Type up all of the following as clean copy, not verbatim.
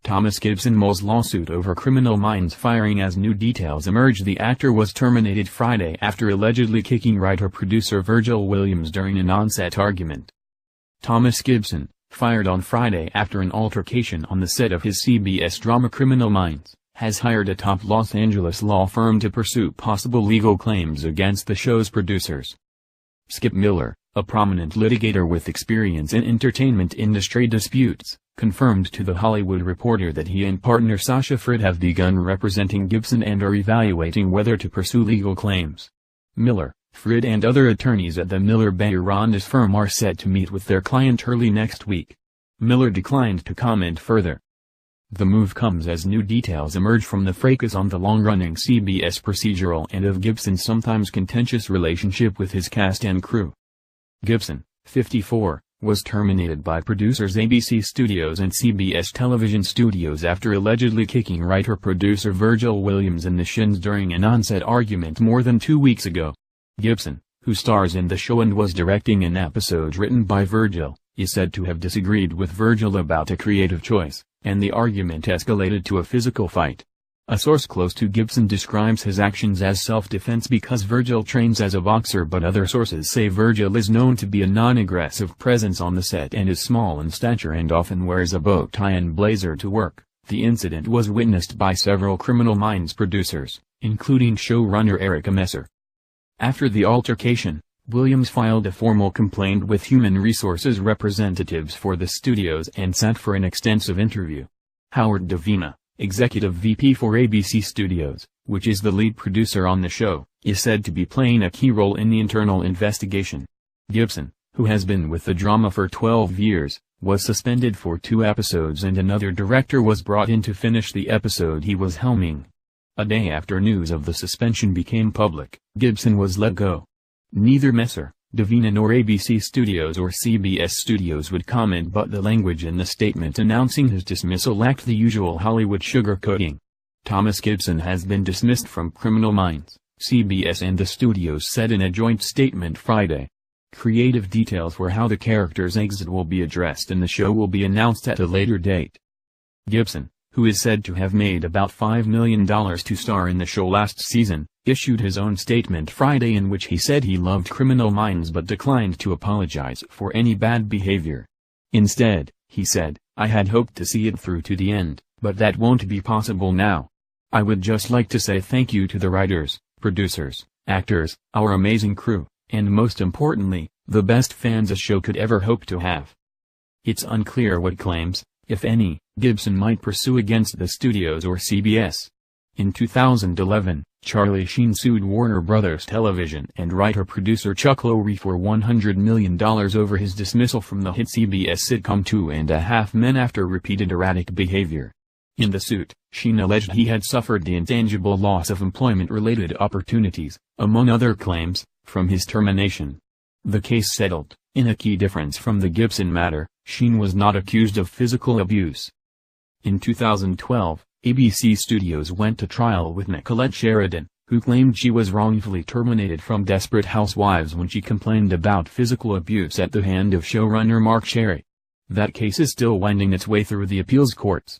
Thomas Gibson Mulls lawsuit over Criminal Minds firing. As new details emerge, the actor was terminated Friday after allegedly kicking writer-producer Virgil Williams during an on-set argument. Thomas Gibson, fired on Friday after an altercation on the set of his CBS drama Criminal Minds, has hired a top Los Angeles law firm to pursue possible legal claims against the show's producers. Skip Miller, a prominent litigator with experience in entertainment industry disputes, confirmed to The Hollywood Reporter that he and partner Sasha Frid have begun representing Gibson and are evaluating whether to pursue legal claims. Miller, Frid and other attorneys at the Miller-Bayer-Rondas firm are set to meet with their client early next week. Miller declined to comment further. The move comes as new details emerge from the fracas on the long-running CBS procedural and of Gibson's sometimes contentious relationship with his cast and crew. Gibson, 54, was terminated by producers ABC Studios and CBS Television Studios after allegedly kicking writer-producer Virgil Williams in the shins during an on-set argument more than 2 weeks ago. Gibson, who stars in the show and was directing an episode written by Virgil, is said to have disagreed with Virgil about a creative choice, and the argument escalated to a physical fight. A source close to Gibson describes his actions as self-defense because Virgil trains as a boxer, but other sources say Virgil is known to be a non-aggressive presence on the set and is small in stature and often wears a bow tie and blazer to work. The incident was witnessed by several Criminal Minds producers, including showrunner Erica Messer. After the altercation, Williams filed a formal complaint with human resources representatives for the studios and sat for an extensive interview. Howard Davina, Executive VP for ABC Studios, which is the lead producer on the show, is said to be playing a key role in the internal investigation. Gibson, who has been with the drama for 12 years, was suspended for 2 episodes and another director was brought in to finish the episode he was helming. A day after news of the suspension became public, Gibson was let go. Neither Messer, Davina nor ABC Studios or CBS Studios would comment, but the language in the statement announcing his dismissal lacked the usual Hollywood sugarcoating. Thomas Gibson has been dismissed from Criminal Minds, CBS and the studios said in a joint statement Friday. Creative details for how the character's exit will be addressed in the show will be announced at a later date. Gibson, who is said to have made about $5 million to star in the show last season, issued his own statement Friday in which he said he loved Criminal Minds but declined to apologize for any bad behavior. Instead, he said, "I had hoped to see it through to the end, but that won't be possible now. I would just like to say thank you to the writers, producers, actors, our amazing crew, and most importantly, the best fans a show could ever hope to have." It's unclear what claims, if any, Gibson might pursue against the studios or CBS. In 2011, Charlie Sheen sued Warner Bros. Television and writer-producer Chuck Lorre for $100 million over his dismissal from the hit CBS sitcom 2.5 Men after repeated erratic behavior. In the suit, Sheen alleged he had suffered the intangible loss of employment-related opportunities, among other claims, from his termination. The case settled. In a key difference from the Gibson matter, Sheen was not accused of physical abuse. In 2012, ABC Studios went to trial with Nicolette Sheridan, who claimed she was wrongfully terminated from Desperate Housewives when she complained about physical abuse at the hand of showrunner Mark Cherry. That case is still winding its way through the appeals courts.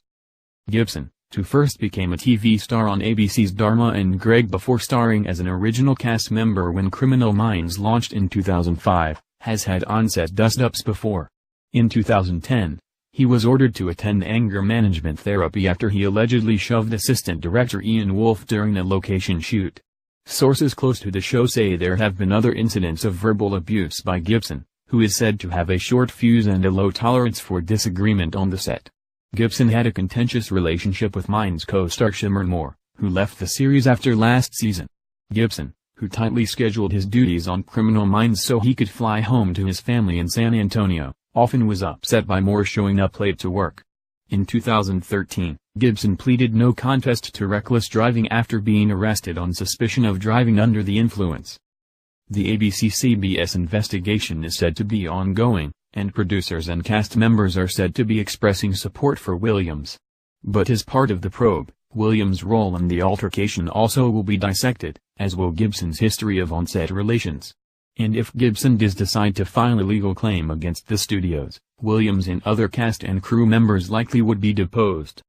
Gibson, who first became a TV star on ABC's Dharma and Greg before starring as an original cast member when Criminal Minds launched in 2005, has had on-set dust-ups before. In 2010, he was ordered to attend anger management therapy after he allegedly shoved assistant director Ian Wolfe during a location shoot. Sources close to the show say there have been other incidents of verbal abuse by Gibson, who is said to have a short fuse and a low tolerance for disagreement on the set. Gibson had a contentious relationship with Minds co-star Shimmer Moore, who left the series after last season. Gibson, who tightly scheduled his duties on Criminal Minds so he could fly home to his family in San Antonio, often was upset by Moore showing up late to work. In 2013, Gibson pleaded no contest to reckless driving after being arrested on suspicion of driving under the influence. The ABC-CBS investigation is said to be ongoing, and producers and cast members are said to be expressing support for Williams. But as part of the probe, Williams' role in the altercation also will be dissected, as will Gibson's history of on-set relations. And if Gibson does decide to file a legal claim against the studios, Williams and other cast and crew members likely would be deposed.